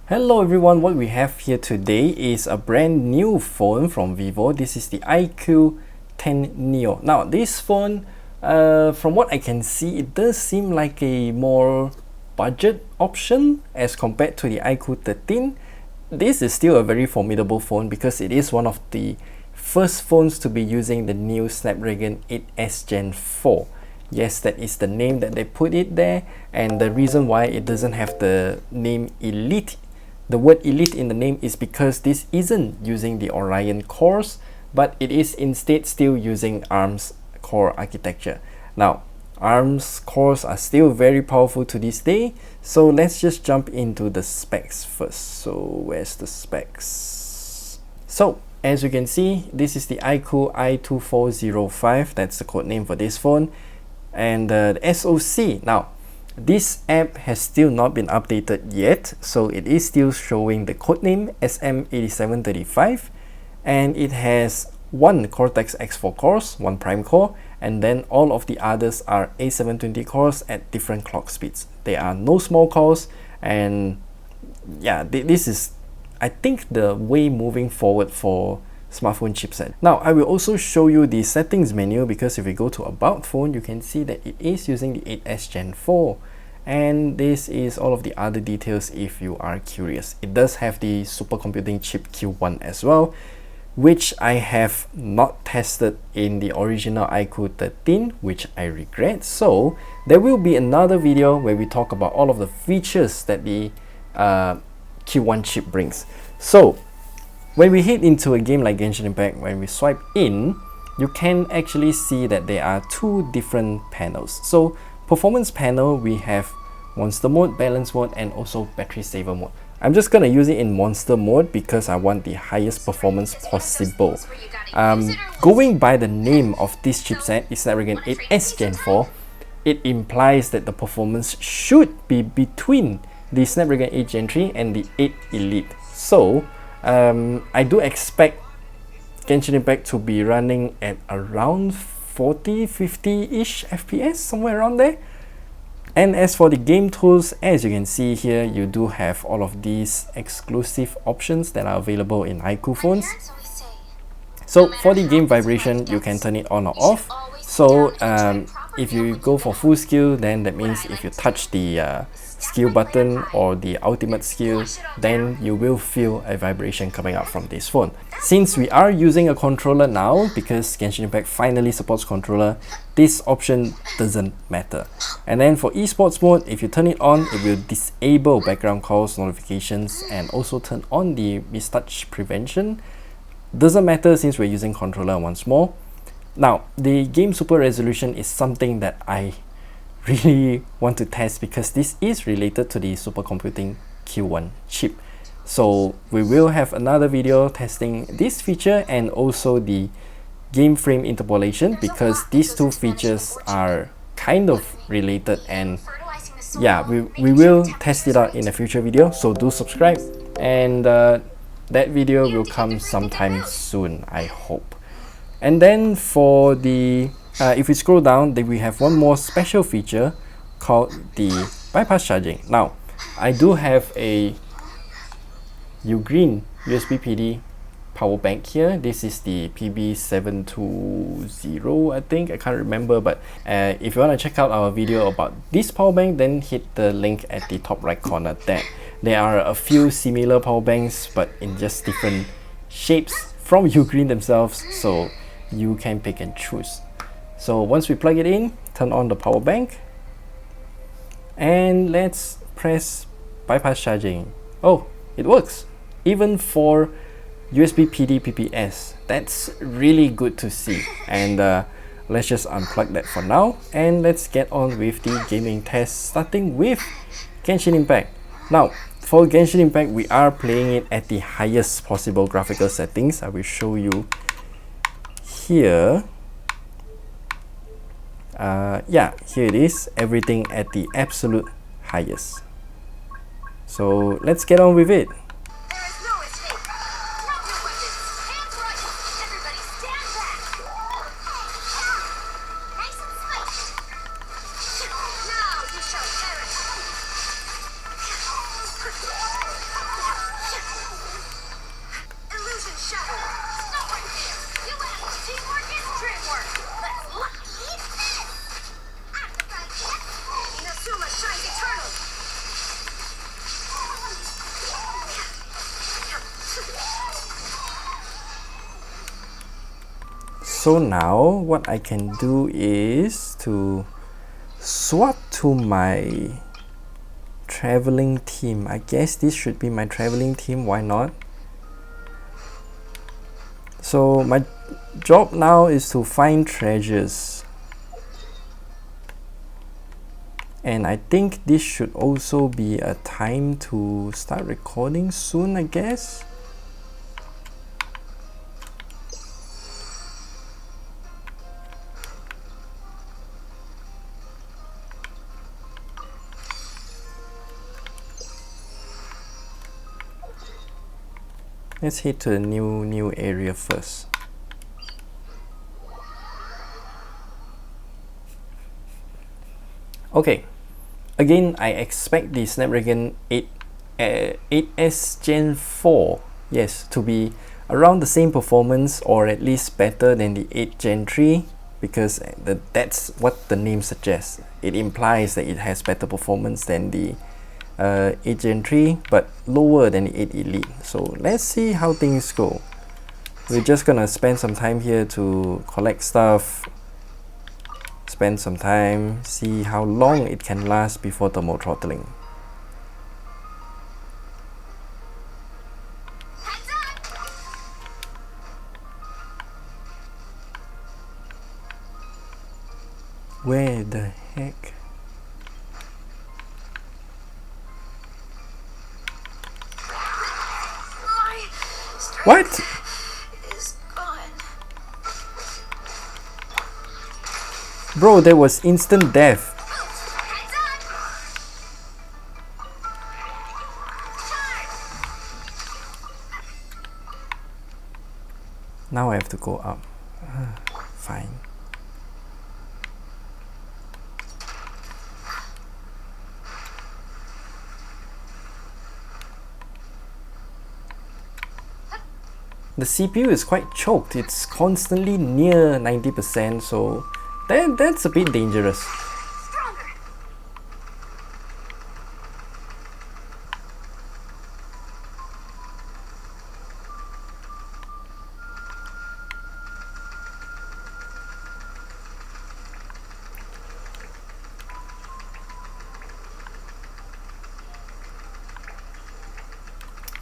Hello everyone, what we have here today is a brand new phone from Vivo. This is the iQOO 10 Neo. Now this phone, from what I can see, it does seem like a more budget option as compared to the iQOO 13. This is still a very formidable phone because it is one of the first phones to be using the new Snapdragon 8S Gen 4. Yes, that is the name that they put it there, and the reason why it doesn't have the name Elite, the word Elite in the name, is because this isn't using the Orion cores, but it is instead still using ARM's core architecture. Now, ARM's cores are still very powerful to this day, so let's just jump into the specs first. So where's the specs? So as you can see, this is the iQOO i2405, that's the code name for this phone, and the SoC. Now, this app has still not been updated yet, so it is still showing the codename SM8735, and it has one Cortex X4 cores, one prime core, and then all of the others are A720 cores at different clock speeds. There are no small cores, and yeah, this is, I think, the way moving forward for smartphone chipset. Now, I will also show you the settings menu, because if we go to About Phone, you can see that it is using the 8S Gen 4, and this is all of the other details if you are curious. It does have the supercomputing chip Q1 as well, which I have not tested in the original iQOO 13, which I regret. So there will be another video where we talk about all of the features that the Q1 chip brings. So when we hit into a game like Genshin Impact, when we swipe in, you can actually see that there are two different panels. So performance panel, we have monster mode, balance mode, and also battery saver mode. I'm just gonna use it in monster mode because I want the highest performance possible. Going by the name of this chipset, is Snapdragon 8S Gen 4, it implies that the performance should be between the Snapdragon 8 Gen 3 and the 8 Elite. So I do expect Genshin Impact to be running at around 40-50-ish FPS, somewhere around there. And as for the game tools, as you can see here, you do have all of these exclusive options that are available in iQOO phones. So for the game vibration, you can turn it on or off. So if you go for full skill, then that means if you touch the skill button or the ultimate skill, then you will feel a vibration coming out from this phone. Since we are using a controller now, because Genshin Impact finally supports controller, this option doesn't matter. And then for esports mode, if you turn it on, it will disable background calls, notifications, and also turn on the mistouch prevention. Doesn't matter since we're using controller once more. Now, the game super resolution is something that I really want to test because this is related to the supercomputing Q1 chip. So we will have another video testing this feature and also the game frame interpolation, because these two features are kind of related, and yeah, we will test it out in a future video, so do subscribe, and that video will come sometime soon, I hope. And then for the if we scroll down, then we have one more special feature called the bypass charging. Now, I do have a Ugreen USB PD power bank here. This is the PB720, I think, I can't remember, but if you want to check out our video about this power bank, then hit the link at the top right corner there. There are a few similar power banks, but in just different shapes from Ugreen themselves, so you can pick and choose. So once we plug it in, turn on the power bank, and let's press bypass charging. Oh, it works, even for USB PD PPS. That's really good to see. And let's just unplug that for now, and let's get on with the gaming test, starting with Genshin Impact. Now, for Genshin Impact, we are playing it at the highest possible graphical settings. I will show you here. Yeah, here it is, everything at the absolute highest. So let's get on with it. So now what I can do is to swap to my traveling team. I guess this should be my traveling team, why not? So my job now is to find treasures. And I think this should also be a time to start recording soon, I guess. Let's head to the new area first. Okay, again I expect the Snapdragon 8S Gen 4, yes, to be around the same performance or at least better than the 8 Gen 3, because that's what the name suggests. It implies that it has better performance than the 8 Gen 3 but lower than the 8 Elite. So let's see how things go. We're just gonna spend some time here to collect stuff, spend some time, see how long it can last before thermal throttling. Where the heck? What? Is gone. Bro, there was instant death. Now I have to go up. Fine. The CPU is quite choked. It's constantly near 90%, so that's a bit dangerous.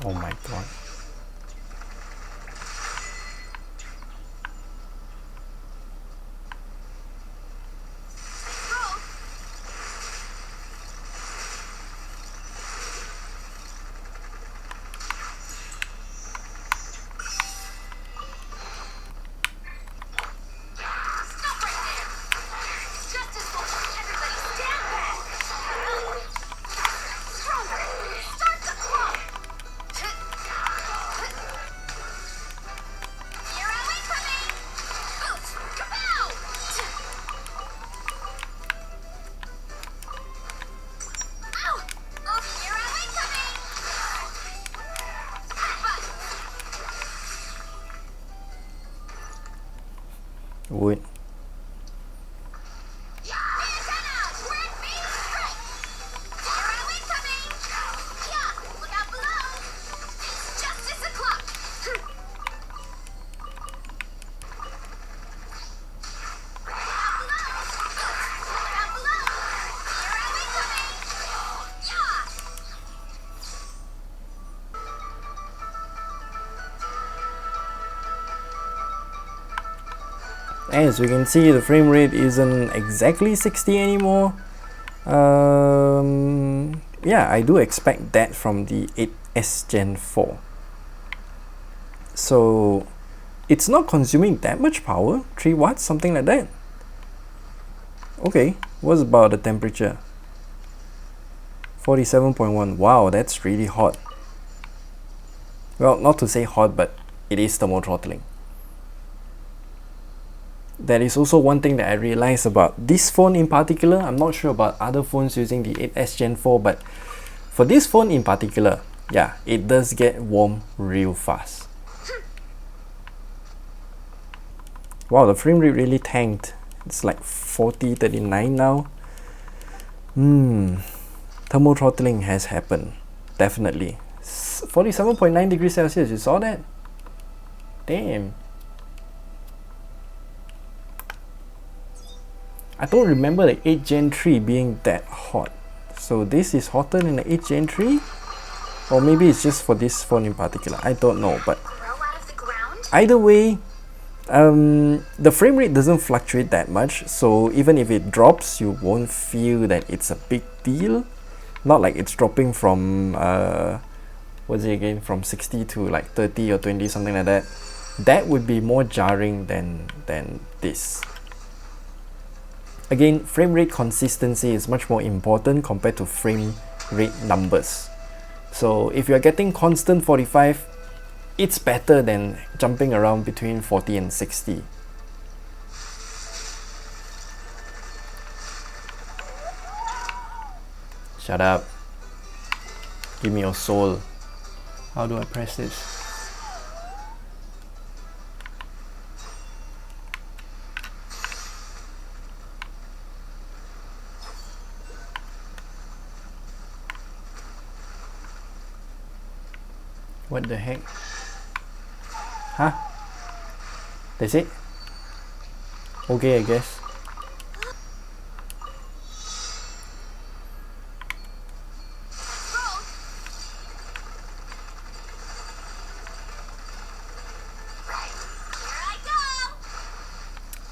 Oh my god. Wood. As we can see, the frame rate isn't exactly 60 anymore. Yeah, I do expect that from the 8S Gen 4. So it's not consuming that much power, 3 watts, something like that. Okay, what's about the temperature? 47.1. Wow, that's really hot. Well, not to say hot, but it is thermal throttling. That is also one thing that I realized about this phone in particular. I'm not sure about other phones using the 8S Gen 4, but for this phone in particular, yeah, it does get warm real fast. Wow, the frame rate really tanked. It's like 40-39 now. Thermal throttling has happened. Definitely. 47.9 degrees Celsius, you saw that? Damn. I don't remember the 8 Gen 3 being that hot. So this is hotter than the 8 Gen 3? Or maybe it's just for this phone in particular. I don't know, but either way, the frame rate doesn't fluctuate that much, so even if it drops, you won't feel that it's a big deal. Not like it's dropping from what's it again, from 60 to like 30 or 20, something like that. That would be more jarring than this. Again, frame rate consistency is much more important compared to frame rate numbers. So if you're getting constant 45, it's better than jumping around between 40 and 60. Shut up. Give me your soul. How do I press this? What the heck? Huh? That's it? Okay, I guess.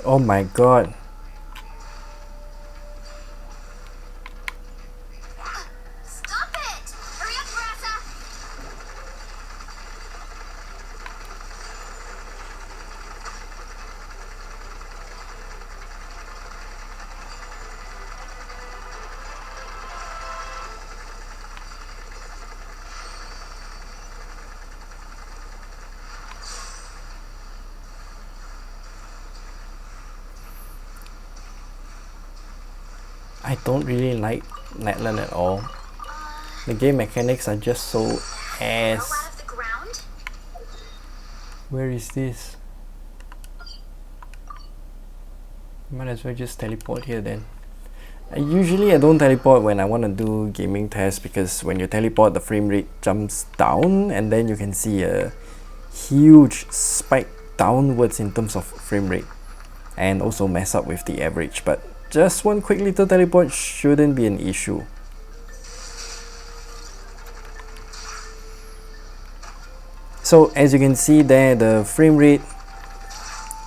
Oh my god. Stop it! Hurry up, Rasa! I don't really like Netland at all. The game mechanics are just so ass. Out of the ground? Where is this? Might as well just teleport here then. Usually I don't teleport when I want to do gaming tests, because when you teleport the frame rate jumps down and then you can see a huge spike downwards in terms of frame rate and also mess up with the average, but just one quick little teleport shouldn't be an issue. So as you can see there, the frame rate,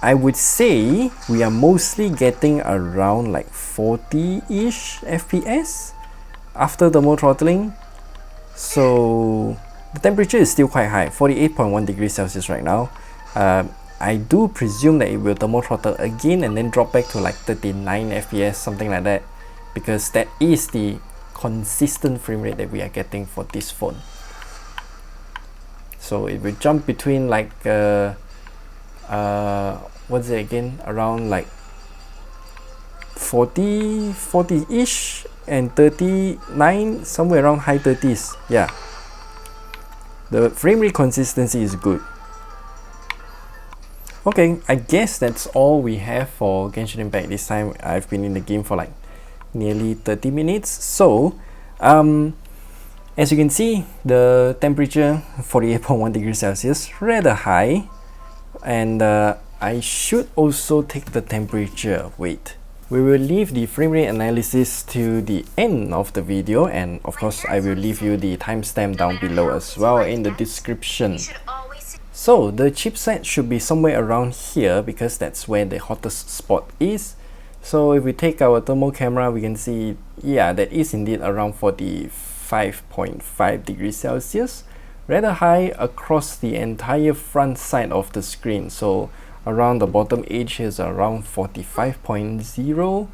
I would say we are mostly getting around like 40-ish FPS after thermal throttling. So the temperature is still quite high, 48.1 degrees Celsius right now. I do presume that it will thermal throttle again and then drop back to like 39 FPS, something like that, because that is the consistent frame rate that we are getting for this phone. So it will jump between like what's it again, around like 40-ish and 39, somewhere around high 30s. Yeah, the frame rate consistency is good. Okay, I guess that's all we have for Genshin Impact this time. I've been in the game for like nearly 30 minutes. So as you can see, the temperature 48.1 degrees Celsius, rather high. And I should also take the temperature. Wait, we will leave the frame rate analysis to the end of the video, and of course I will leave you the timestamp down below as well in the description. So the chipset should be somewhere around here because that's where the hottest spot is. So if we take our thermal camera, we can see, yeah, that is indeed around 45.5 degrees Celsius. Rather high across the entire front side of the screen. So around the bottom edge is around 45.0.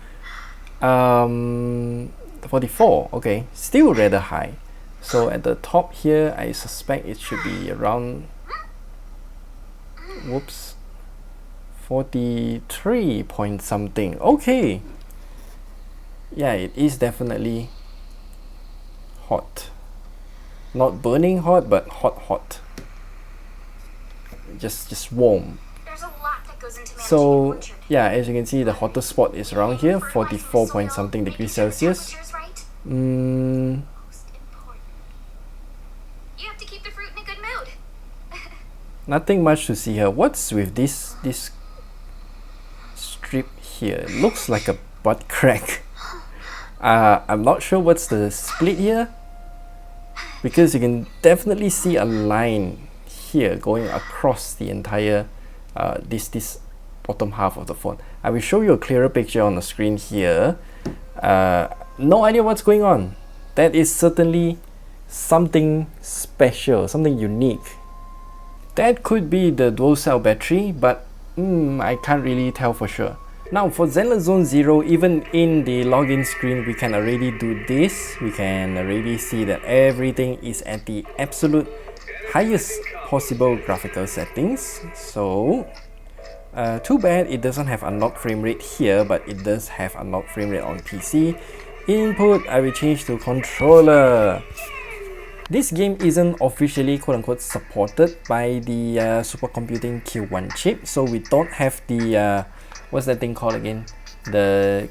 44, okay, still rather high. So at the top here, I suspect it should be around, whoops, 43 point something. Okay, yeah, it is definitely hot. Not burning hot, but hot. Just warm. There's a lot that goes into managing So an orchard. yeah, as you can see, the hottest spot is around here, 44 point something degrees Celsius. Temperature's right. Mm, Most important. You have to keep the fruit in a good mood. nothing much to see here. What's with this strip here? It looks like a butt crack. I'm not sure what's the split here, because you can definitely see a line here going across the entire this bottom half of the phone. I will show you a clearer picture on the screen here. No idea what's going on. That is certainly something special, something unique. That could be the dual cell battery, but I can't really tell for sure. Now for Zenless Zone Zero, even in the login screen, we can already do this. We can already see that everything is at the absolute highest possible graphical settings. So too bad it doesn't have unlocked frame rate here, but it does have unlocked frame rate on PC. Input, I will change to controller. This game isn't officially quote-unquote supported by the supercomputing Q1 chip, so we don't have the what's that thing called again? The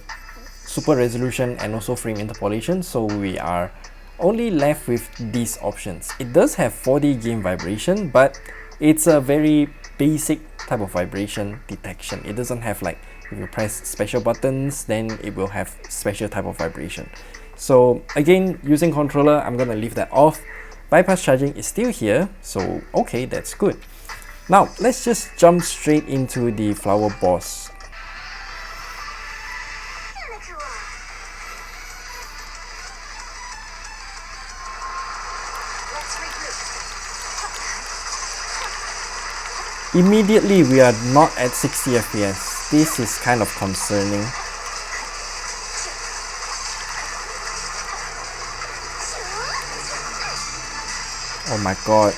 super resolution and also frame interpolation, so we are only left with these options. It does have 4D game vibration, but it's a very basic type of vibration detection. It doesn't have like, if you press special buttons, then it will have special type of vibration. So again, using controller, I'm gonna leave that off. Bypass charging is still here, so okay, that's good. Now let's just jump straight into the flower boss. Immediately we are not at 60 FPS. This is kind of concerning. Oh my god.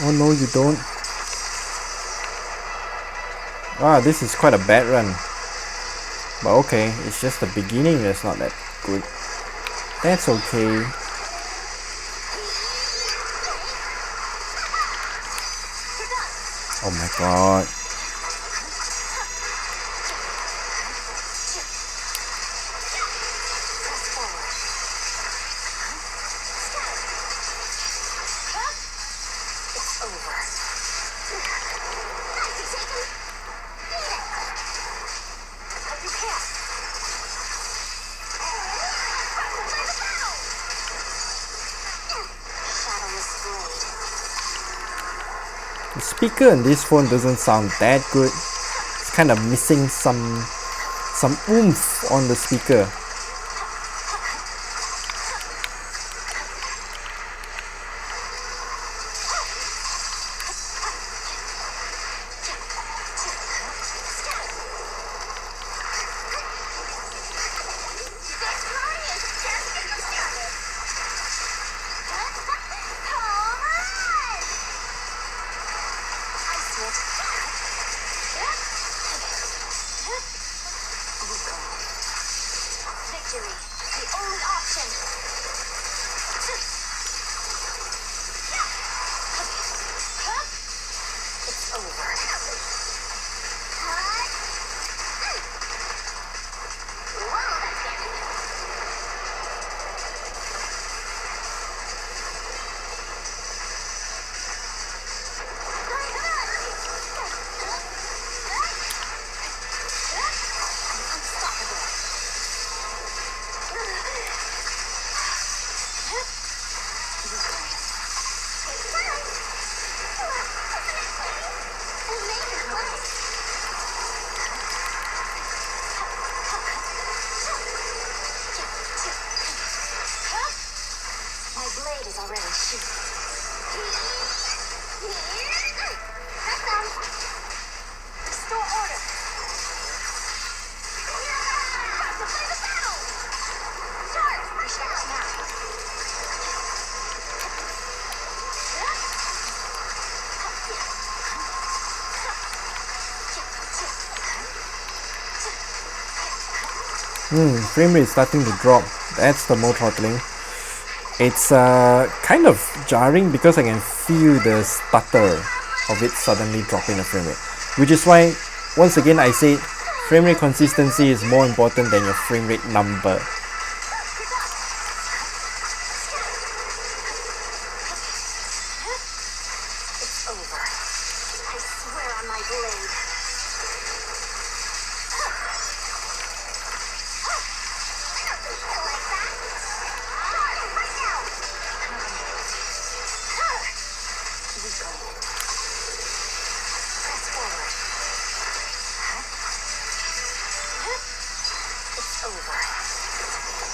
Oh no, you don't. Ah, this is quite a bad run. But okay, it's just the beginning that's not that good. That's okay. Oh my god. The speaker in this phone doesn't sound that good. It's kind of missing some oomph on the speaker. Victory, the only option. It's over. Frame rate is starting to drop. That's the mode throttling. It's kind of jarring because I can feel the stutter of it suddenly dropping the frame rate, which is why once again I say frame rate consistency is more important than your frame rate number.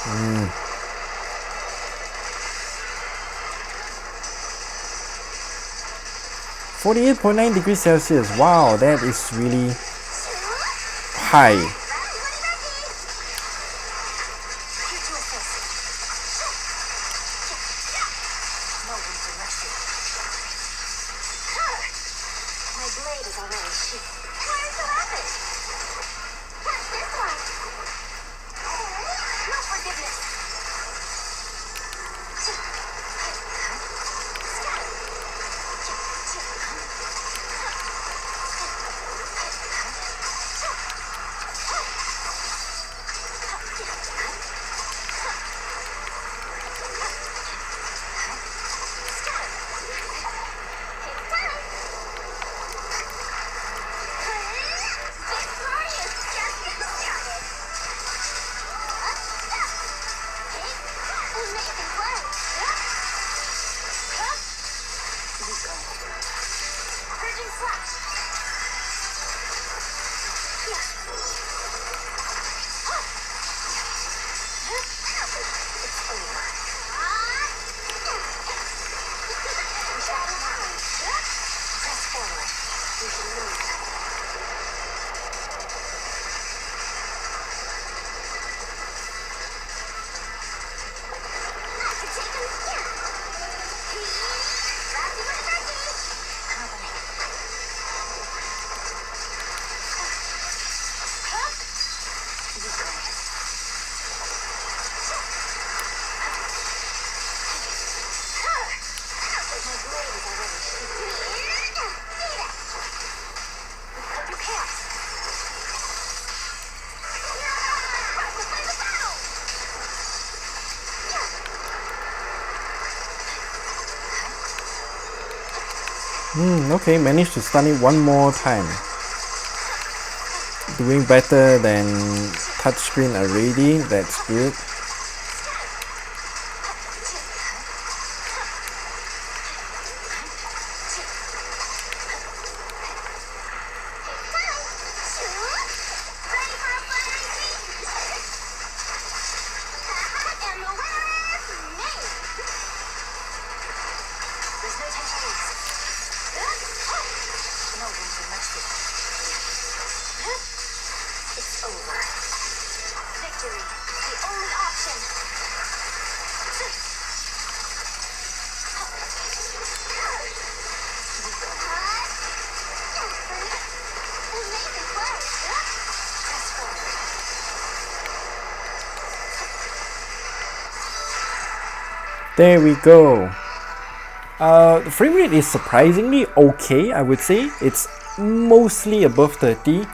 Mm. 48.9 degrees Celsius. Wow, that is really high. Okay, managed to stun it one more time. Doing better than touchscreen already, that's good. There we go. The frame rate is surprisingly okay, I would say. It's mostly above 30,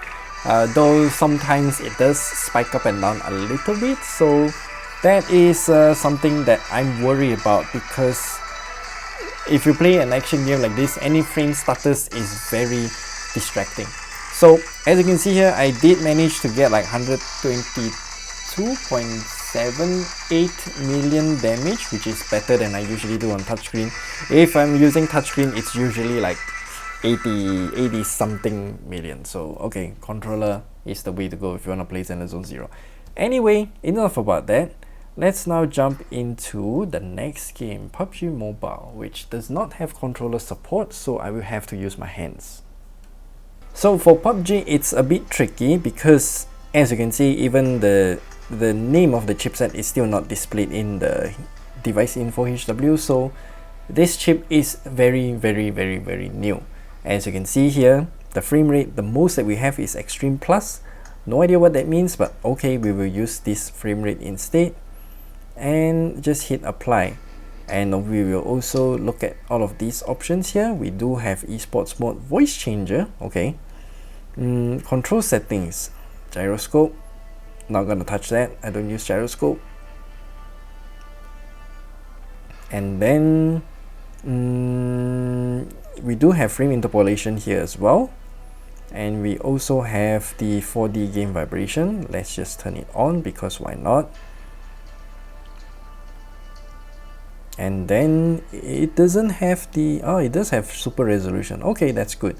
though sometimes it does spike up and down a little bit, so that is something that I'm worried about, because if you play an action game like this, any frame stutters is very distracting. So as you can see here, I did manage to get like 122.78 million damage, which is better than I usually do on touchscreen. If I'm using touchscreen, it's usually like 80 something million. So okay, controller is the way to go if you want to play Zenless Zone Zero. Anyway, enough about that. Let's now jump into the next game, PUBG Mobile, which does not have controller support, so I will have to use my hands. So for PUBG, it's a bit tricky because, as you can see, even the name of the chipset is still not displayed in the device info HW, so this chip is very new. As you can see here, the frame rate, the most that we have is Extreme Plus. No idea what that means, but okay, we will use this frame rate instead. and just hit apply. And we will also look at all of these options here. We do have esports mode, voice changer, okay. Control settings, gyroscope, not gonna touch that, I don't use gyroscope. And then we do have frame interpolation here as well. And we also have the 4D game vibration. Let's just turn it on because why not? And then it doesn't have the, oh, it does have super resolution. Okay, that's good.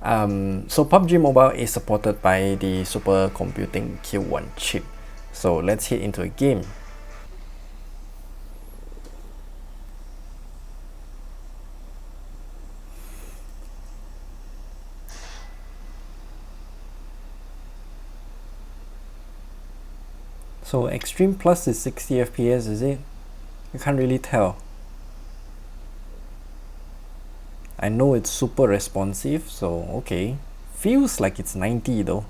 So PUBG Mobile is supported by the super computing Q1 chip. So let's hit into a game. So Extreme Plus is 60 FPS, is it? I can't really tell. I know it's super responsive, so okay. Feels like it's 90 though.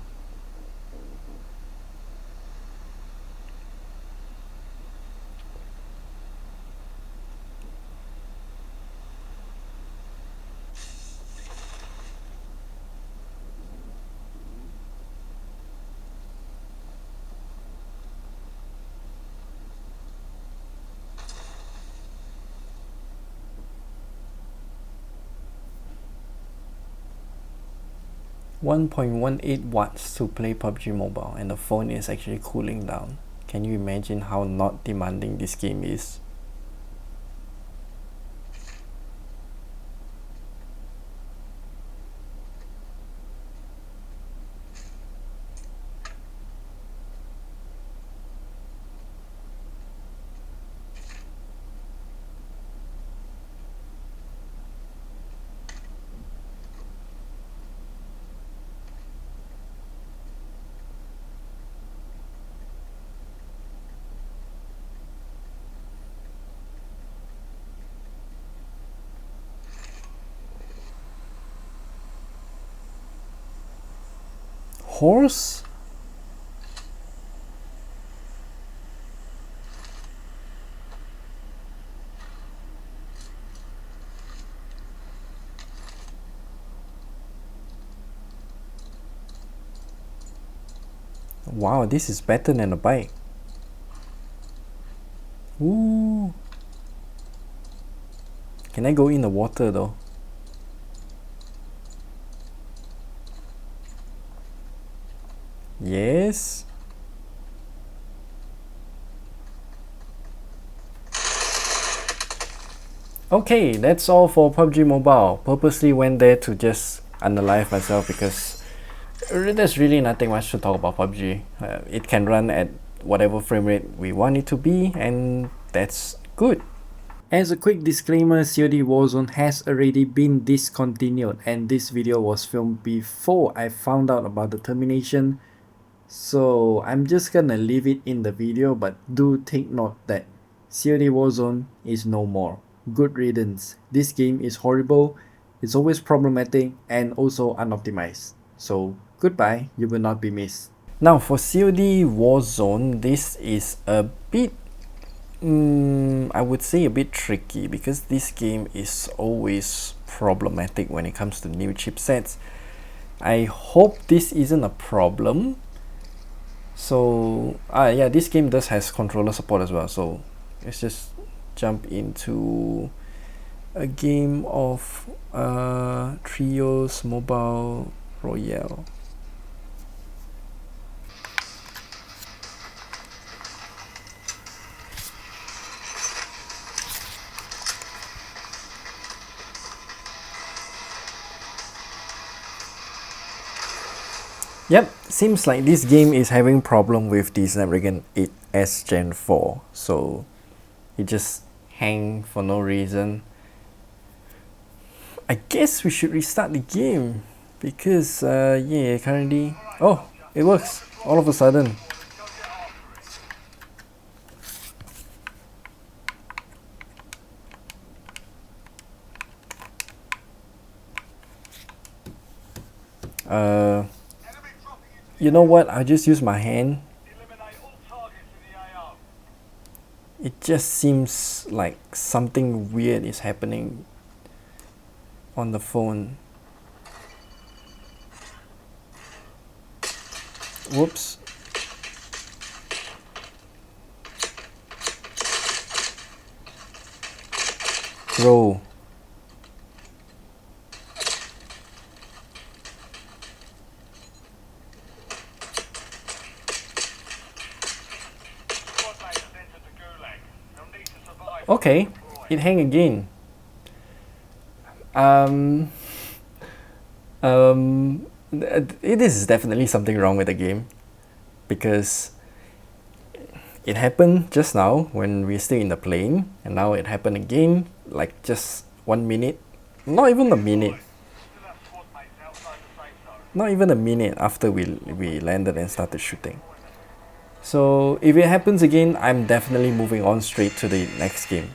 $1.18 to play PUBG Mobile, and the phone is actually cooling down. Can you imagine how not demanding this game is? Horse? Wow, this is better than a bike. Ooh. Can I go in the water though? Yes. Okay, that's all for PUBG Mobile. Purposely went there to just unalive myself because there's really nothing much to talk about PUBG. It can run at whatever frame rate we want it to be, and that's good. As a quick disclaimer, COD Warzone has already been discontinued, and this video was filmed before I found out about the termination. So I'm just gonna leave it in the video, but do take note that COD Warzone is no more. Good riddance. This game is horrible, it's always problematic, and also unoptimized. So goodbye, you will not be missed. Now for COD Warzone, this is a bit, I would say a bit tricky because this game is always problematic when it comes to new chipsets. I hope this isn't a problem. So yeah, this game does has controller support as well, so let's just jump into a game of Trios Mobile Royale. Yep, seems like this game is having problem with the Snapdragon 8S Gen 4, so it just hang for no reason. I guess we should restart the game because yeah, currently, oh, it works all of a sudden. You know what, I'll just use my hand. just seems like something weird is happening on the phone. Whoops. Bro. Okay, it hang again. It is definitely something wrong with the game, because it happened just now when we're still in the plane, and now it happened again like just 1 minute, not even a minute, not even a minute after we landed and started shooting. So if it happens again, I'm definitely moving on straight to the next game.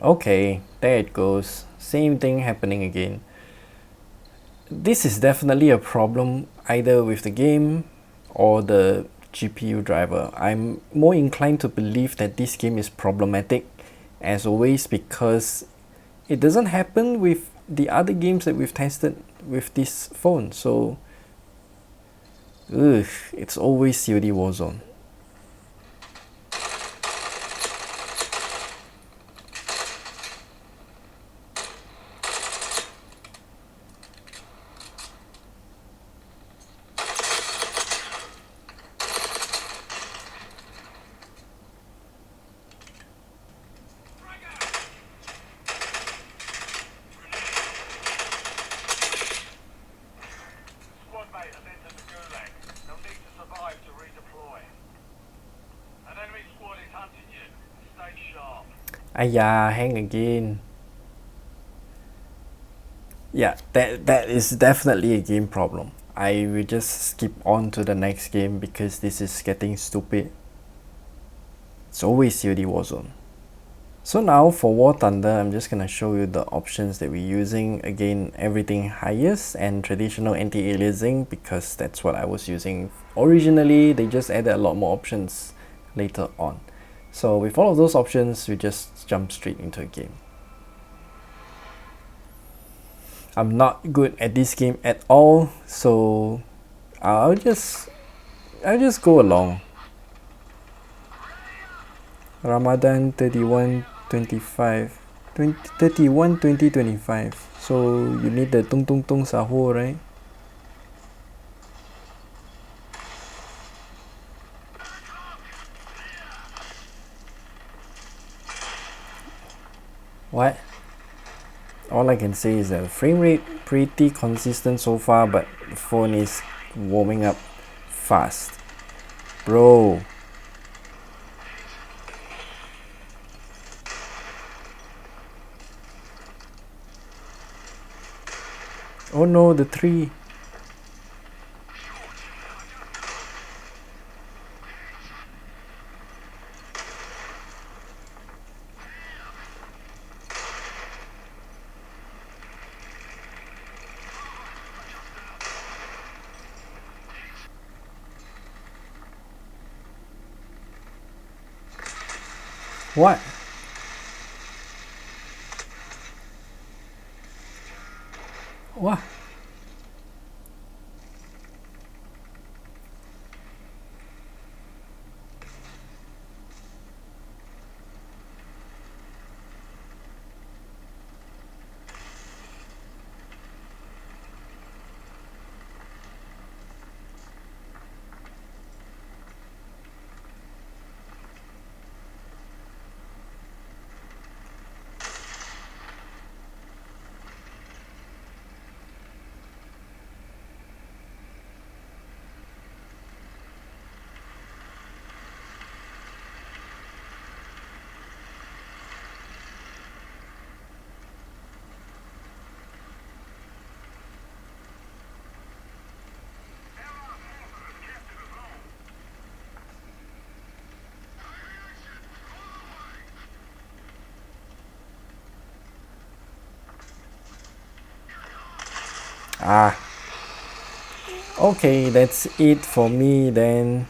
Okay, there it goes. Same thing happening again. This is definitely a problem either with the game or the GPU driver. I'm more inclined to believe that this game is problematic, as always, because it doesn't happen with the other games that we've tested with this phone. So, it's always COD Warzone. Ayah, hang again. Yeah, that is definitely a game problem. I will just skip on to the next game because this is getting stupid. It's always COD Warzone. So now for War Thunder, I'm just gonna show you the options that we're using. Again, everything highest and traditional anti-aliasing, because that's what I was using originally. They just added a lot more options later on. So with all of those options, we just jump straight into a game. I'm not good at this game at all, so I'll just go along. Ramadan 31 25 31 2025. So you need the tung tung tung sahur, right? What? All I can say is that the frame rate pretty consistent so far, but the phone is warming up fast. Bro. Oh no, the tree. What? What? Ah, okay, that's it for me then.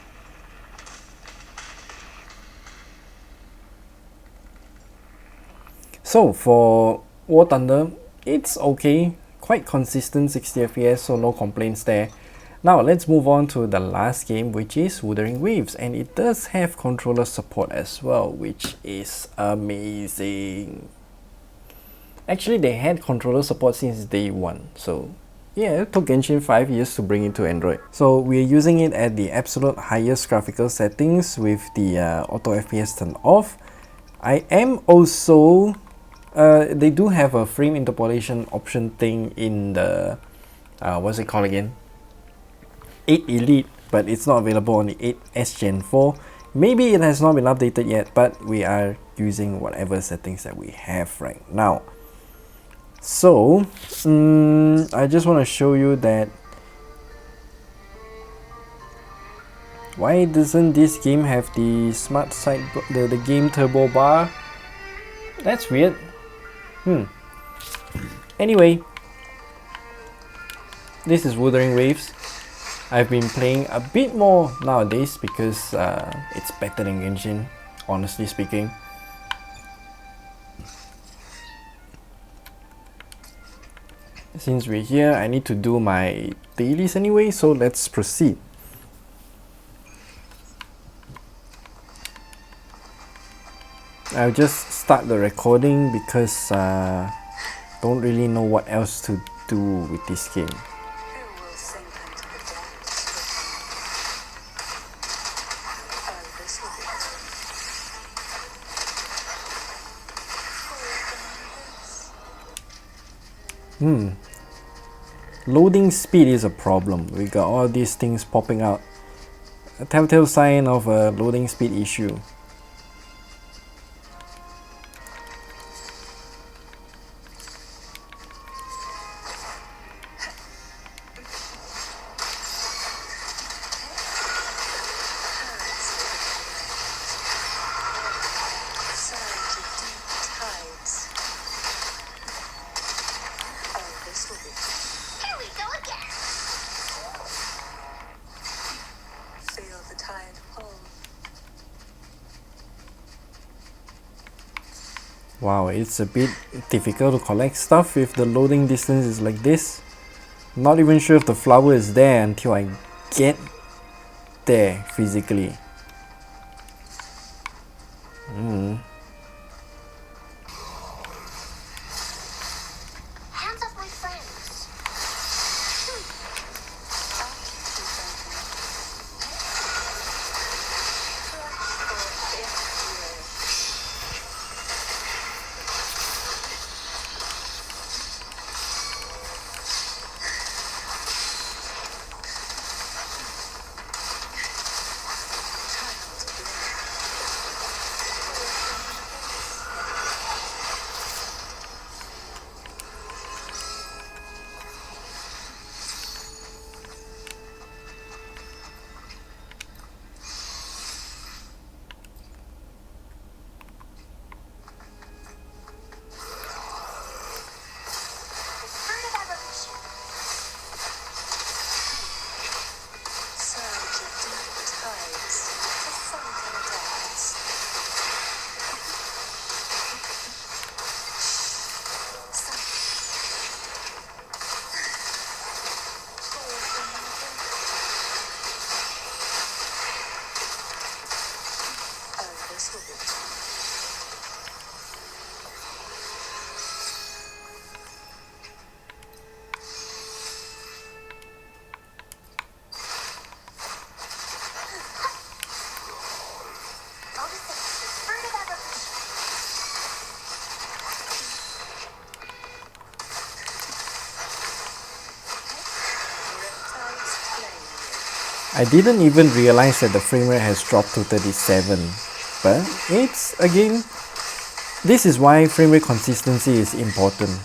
So for War Thunder, it's okay, quite consistent 60 FPS, so no complaints there. Now let's move on to the last game, which is Wuthering Waves, and it does have controller support as well, which is amazing. Actually, they had controller support since day one, so yeah, it took Genshin 5 years to bring it to Android. So we're using it at the absolute highest graphical settings with the auto FPS turned off. I am also, they do have a frame interpolation option thing in the, what's it called again? 8 Elite, but it's not available on the 8S Gen 4. Maybe it has not been updated yet, but we are using whatever settings that we have right now. So, I just want to show you that why doesn't this game have the smart side, the game turbo bar? That's weird. Anyway, this is Wuthering Waves. I've been playing a bit more nowadays because it's better than Genshin, honestly speaking. Since we're here, I need to do my dailies anyway, so let's proceed. I'll just start the recording because don't really know what else to do with this game. Loading speed is a problem. We got all these things popping out. A telltale sign of a loading speed issue. Here we go again. Feel the tide pull. Wow, it's a bit difficult to collect stuff if the loading distance is like this. Not even sure if the flower is there until I get there physically. Hands off my friends. Fruit of evolution. Surge of deep tides to sunken depths. Oh, this will be All the things. Fruit of evolution. reptiles playing. I didn't even realize that the frame rate has dropped to 37. But it's, again, this is why frame rate consistency is important.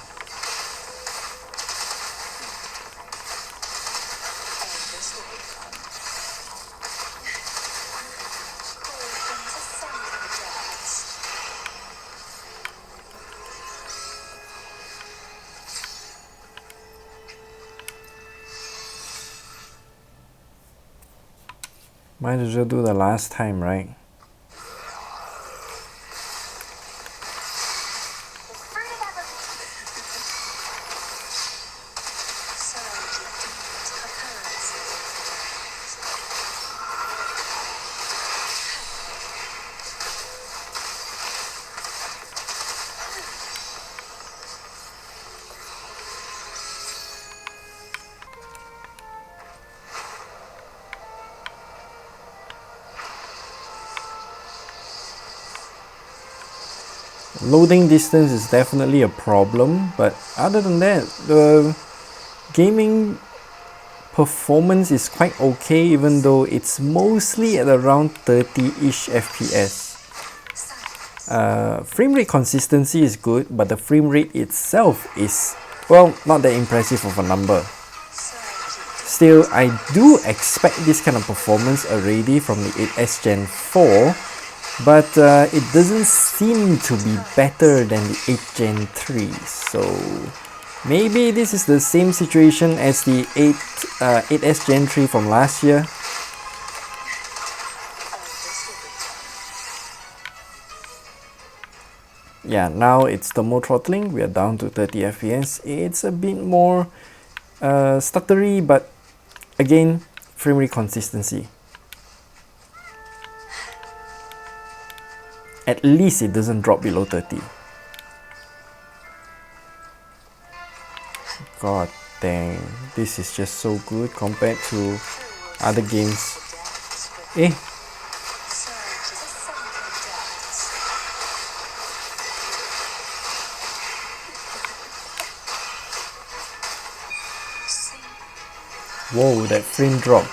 Might as well do the last time, right? Loading distance is definitely a problem, but other than that, the gaming performance is quite okay, even though it's mostly at around 30-ish FPS. Frame rate consistency is good, but the frame rate itself is, well, not that impressive of a number. Still, I do expect this kind of performance already from the 8S Gen 4, but it doesn't seem to be better than the 8 Gen 3, so maybe this is the same situation as the 8S Gen 3 from last year. Yeah, now it's thermal throttling, we are down to 30 FPS. It's a bit more stuttery, but again, frame rate consistency. At least it doesn't drop below 30. God dang, this is just so good compared to other games. Eh? Whoa, that frame drop.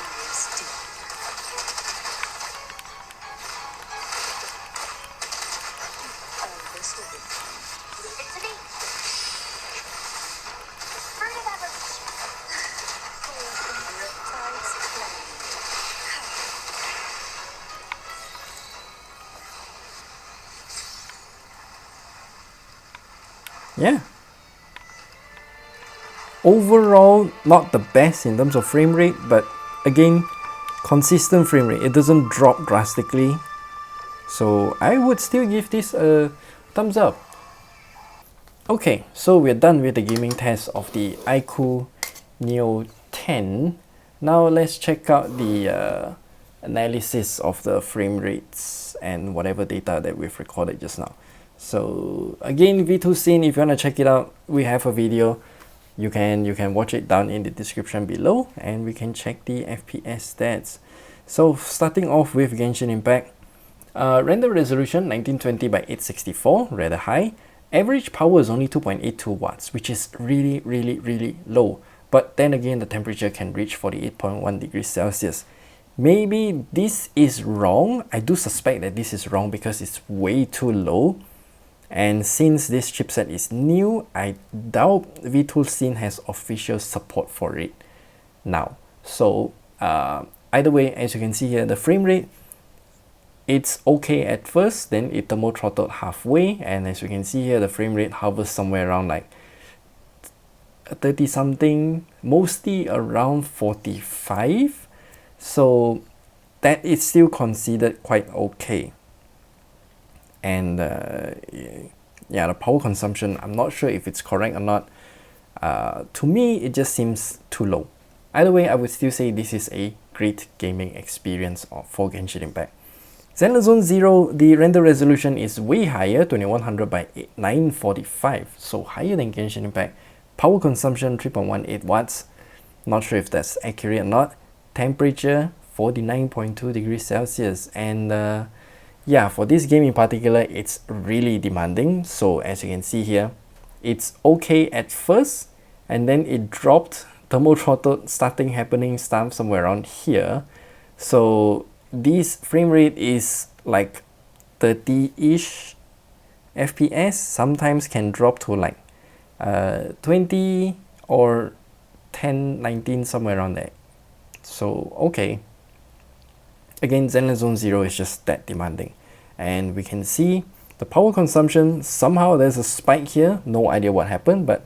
Yeah. Overall, not the best in terms of frame rate, but again, consistent frame rate. It doesn't drop drastically. So I would still give this a thumbs up. Okay, so we're done with the gaming test of the iQOO Neo 10. Now let's check out the analysis of the frame rates and whatever data that we've recorded just now. So again, V2 Scene, if you want to check it out, we have a video. You can watch it down in the description below, and we can check the FPS stats. So starting off with Genshin Impact, render resolution 1920 by 864, rather high. Average power is only 2.82 watts, which is really low. But then again, the temperature can reach 48.1 degrees Celsius. Maybe this is wrong. I do suspect that this is wrong because it's way too low. And since this chipset is new, I doubt V2 Scene has official support for it now. So either way, as you can see here, the frame rate, it's okay at first, then it thermal throttled halfway, and as you can see here, the frame rate hovers somewhere around like 30 something, mostly around 45. So that is still considered quite okay. And yeah, the power consumption, I'm not sure if it's correct or not. To me, it just seems too low. Either way, I would still say this is a great gaming experience for Genshin Impact. Zenless Zone Zero, the render resolution is way higher, 2100 by 945, so higher than Genshin Impact. Power consumption 3.18 watts, not sure if that's accurate or not. Temperature 49.2 degrees Celsius, and yeah, for this game in particular, it's really demanding. So as you can see here, it's okay at first, and then it dropped, thermal throttle starting somewhere around here. So this frame rate is like 30-ish FPS, sometimes can drop to like 20 or 10, 19, somewhere around there. So okay. Again, Zenless Zone Zero is just that demanding. And we can see the power consumption, somehow there's a spike here. No idea what happened, but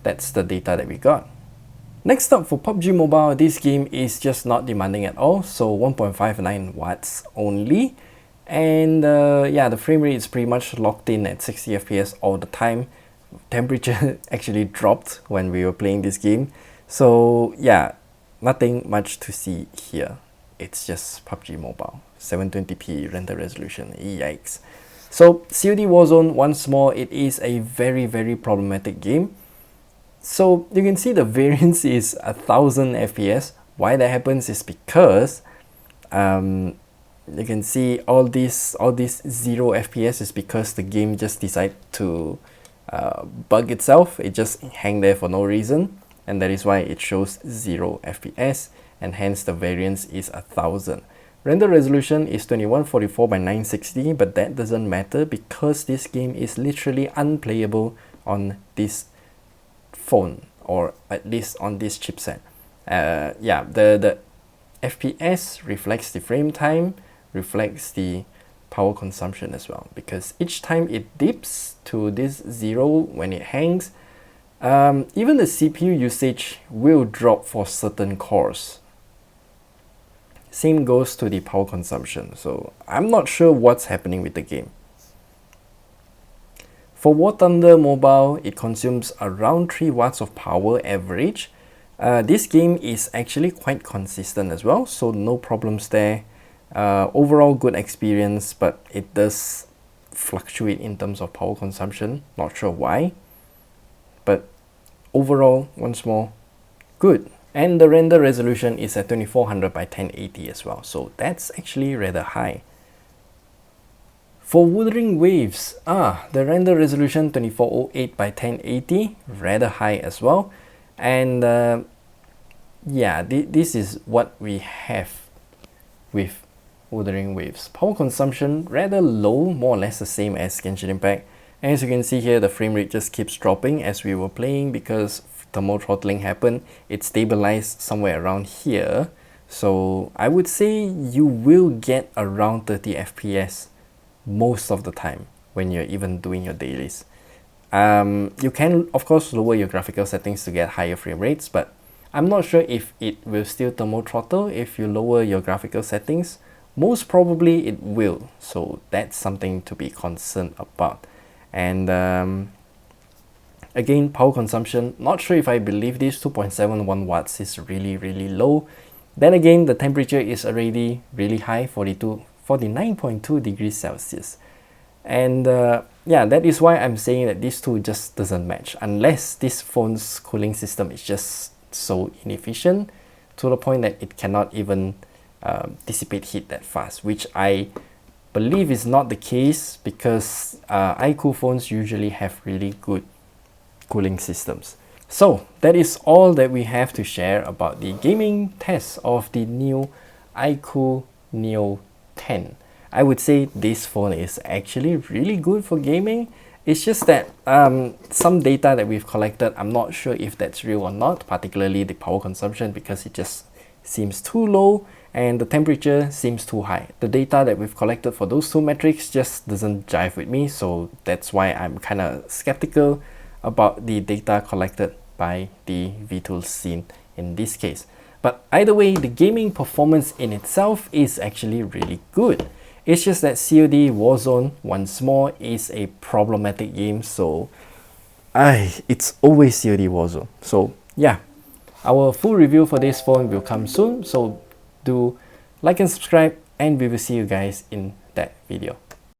that's the data that we got. Next up for PUBG Mobile, this game is just not demanding at all, so 1.59 watts only. And yeah, the frame rate is pretty much locked in at 60 FPS all the time. Temperature actually dropped when we were playing this game. So yeah, nothing much to see here. It's just PUBG Mobile, 720p render resolution, yikes. So COD Warzone, once more, it is a very problematic game. So you can see the variance is 1000 FPS. Why that happens is because you can see all this 0 FPS is because the game just decided to bug itself. It just hang there for no reason, and that is why it shows 0 FPS, and hence the variance is 1000. Render resolution is 2144 by 960, but that doesn't matter because this game is literally unplayable on this phone, or at least on this chipset. Yeah, the FPS reflects the frame time, reflects the power consumption as well, because each time it dips to this 0 when it hangs, even the CPU usage will drop for certain cores. Same goes to the power consumption, so I'm not sure what's happening with the game. For Thunder Mobile, it consumes around 3 watts of power average. This game is actually quite consistent as well, so no problems there. Overall good experience, but it does fluctuate in terms of power consumption. Not sure why, but overall, once more, good. And the render resolution is at 2400 by 1080 as well, so that's actually rather high. For Wuthering Waves, the render resolution 2408 by 1080, rather high as well. And yeah, this is what we have with Wuthering Waves. Power consumption rather low, more or less the same as Genshin Impact. And as you can see here, the frame rate just keeps dropping as we were playing because thermal throttling happened. It stabilized somewhere around here. So I would say you will get around 30 FPS most of the time when you're even doing your dailies. You can of course lower your graphical settings to get higher frame rates, but I'm not sure if it will still thermal throttle if you lower your graphical settings. Most probably it will, so that's something to be concerned about. And again, power consumption, not sure if I believe this. 2.71 watts is really low. Then again, the temperature is already really high, 49.2 degrees Celsius. And yeah, that is why I'm saying that these two just doesn't match, unless this phone's cooling system is just so inefficient to the point that it cannot even dissipate heat that fast, which I believe is not the case, because iQOO phones usually have really good cooling systems. So that is all that we have to share about the gaming test of the new iQOO Neo 10. I would say this phone is actually really good for gaming. It's just that some data that we've collected, I'm not sure if that's real or not, particularly the power consumption, because it just seems too low, and the temperature seems too high. The data that we've collected for those two metrics just doesn't jive with me, so that's why I'm kind of skeptical about the data collected by the VTools scene in this case. But either way, the gaming performance in itself is actually really good. It's just that COD Warzone, once more, is a problematic game, so it's always COD Warzone. So yeah, our full review for this phone will come soon, so do like and subscribe, and we will see you guys in that video.